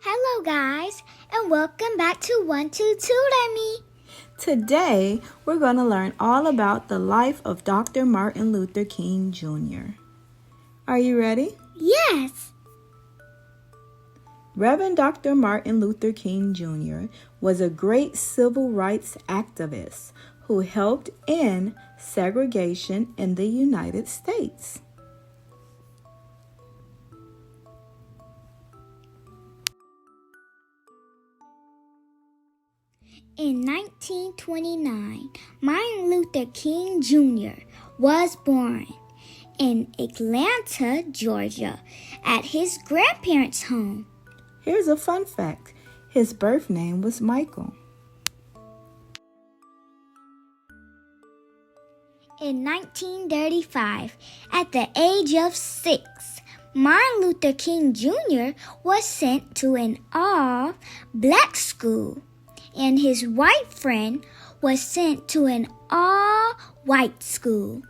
Hello guys, and welcome back to 122 Lemmy. Today, we're going to learn all about the life of Dr. Martin Luther King Jr. Are you ready? Yes. Reverend Dr. Martin Luther King Jr. was a great civil rights activist who helped end segregation in the United States. In 1929, Martin Luther King Jr. was born in Atlanta, Georgia, at his grandparents' home. Here's a fun fact. His birth name was Michael. In 1935, at the age of 6, Martin Luther King Jr. was sent to an all-black school, and his white friend was sent to an all-white school.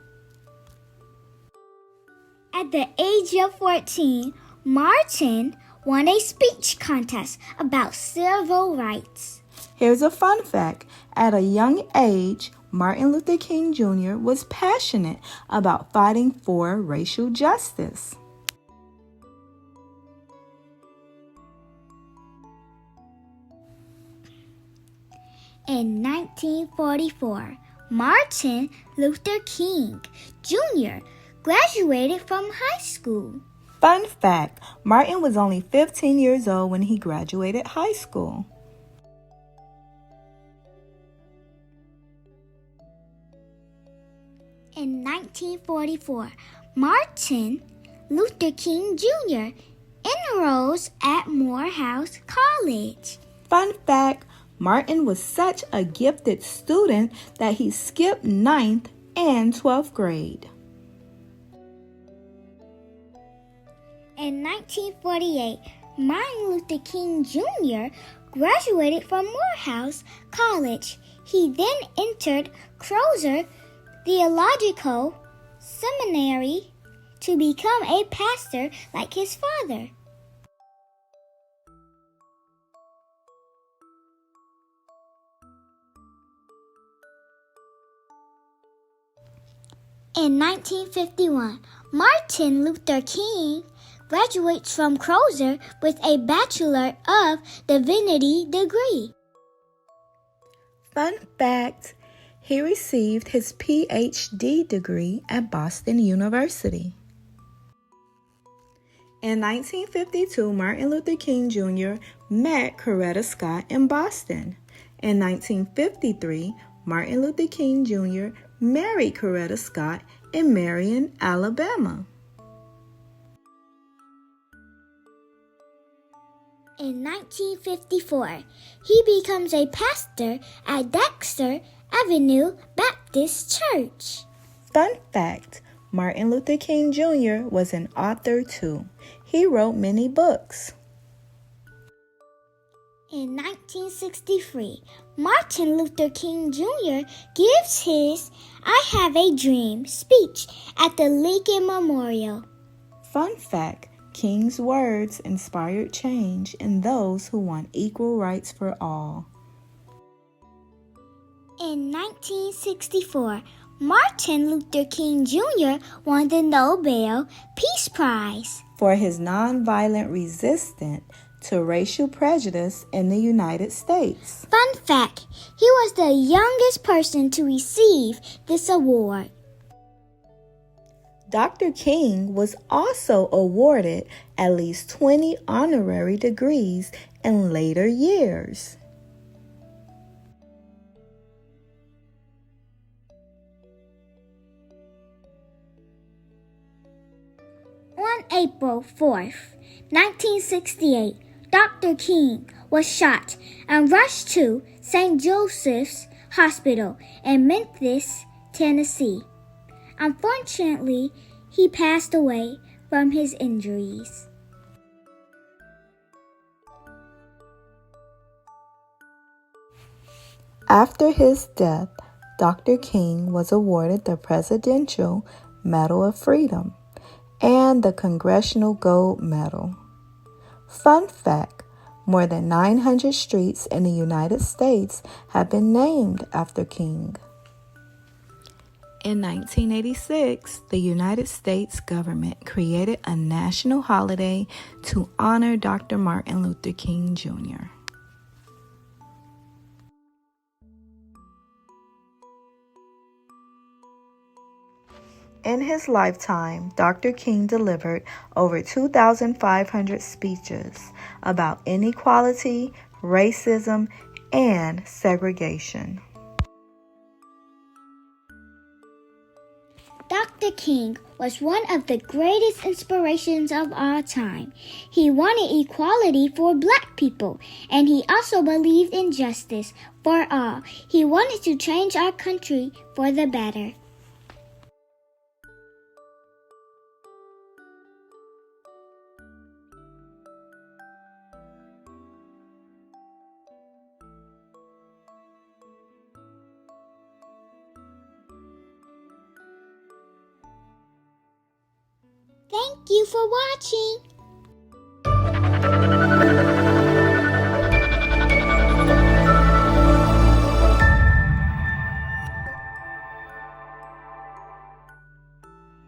At the age of 14, Martin won a speech contest about civil rights. Here's a fun fact. At a young age, Martin Luther King Jr. was passionate about fighting for racial justice. In 1944, Martin Luther King Jr. graduated from high school. Fun fact, Martin was only 15 years old when he graduated high school. In 1944, Martin Luther King Jr. enrolls at Morehouse College. Fun fact, Martin was such a gifted student that he skipped 9th and 12th grade. In 1948, Martin Luther King Jr. graduated from Morehouse College. He then entered Crozer Theological Seminary to become a pastor like his father. In 1951, Martin Luther King graduates from Crozer with a Bachelor of Divinity degree. Fun fact, he received his PhD degree at Boston University. In 1952, Martin Luther King Jr. met Coretta Scott in Boston. In 1953, Martin Luther King Jr. married Coretta Scott in Marion, Alabama. In 1954, he becomes a pastor at Dexter Avenue Baptist Church. Fun fact, Martin Luther King Jr. was an author too. He wrote many books. In 1963, Martin Luther King Jr. gives his I Have a Dream speech at the Lincoln Memorial. Fun fact, King's words inspired change in those who want equal rights for all. In 1964, Martin Luther King Jr. won the Nobel Peace Prize for his nonviolent resistance to racial prejudice in the United States. Fun fact, he was the youngest person to receive this award. Dr. King was also awarded at least 20 honorary degrees in later years. On April 4th, 1968, Dr. King was shot and rushed to St. Joseph's Hospital in Memphis, Tennessee. Unfortunately, he passed away from his injuries. After his death, Dr. King was awarded the Presidential Medal of Freedom and the Congressional Gold Medal. Fun fact, More than 900 streets in the United States have been named after King. In 1986, the United States government created a national holiday to honor Dr. Martin Luther King Jr. In his lifetime, Dr. King delivered over 2,500 speeches about inequality, racism, and segregation. Dr. King was one of the greatest inspirations of our time. He wanted equality for Black people, and he also believed in justice for all. He wanted to change our country for the better. Thank you for watching.